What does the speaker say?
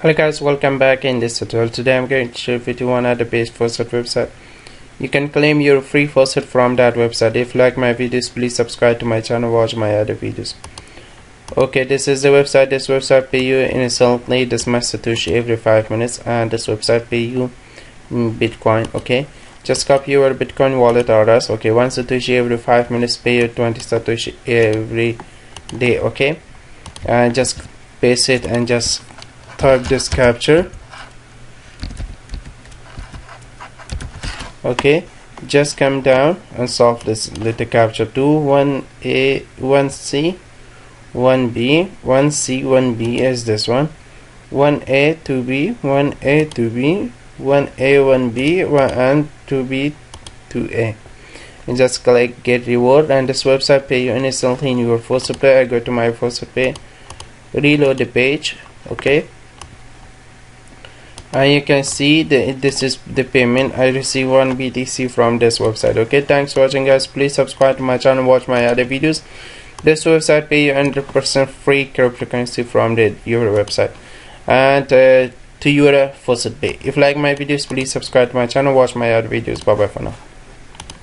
Hello guys, welcome back. In this tutorial today I'm going to show you one other page faucet website. You can claim your free faucet from that website. If you like my videos, please subscribe to my channel, watch my other videos. Okay, this is the website. This website pay you instantly this much Satoshi every 5 minutes, and this website pay you Bitcoin. Okay, just copy your Bitcoin wallet address. Okay, 1 Satoshi every 5 minutes, pay you 20 Satoshi every day. Okay, and just paste it and just type this capture. Okay, just come down and solve this little capture. 2 1A 1C 1B 1C 1B is this one. 1A 2B 1A 2B 1A 1B 1 and 2B 2A, and just click get reward, and this website pay you instantly in your faucet pay. I go to my faucet pay, reload the page. Okay, and you can see this is the payment. I receive 1 BTC from this website. Okay, thanks for watching guys. Please subscribe to my channel, watch my other videos. This website pay you 100% free cryptocurrency from your website and to your faucet pay. If you like my videos, please subscribe to my channel, watch my other videos. Bye bye for now.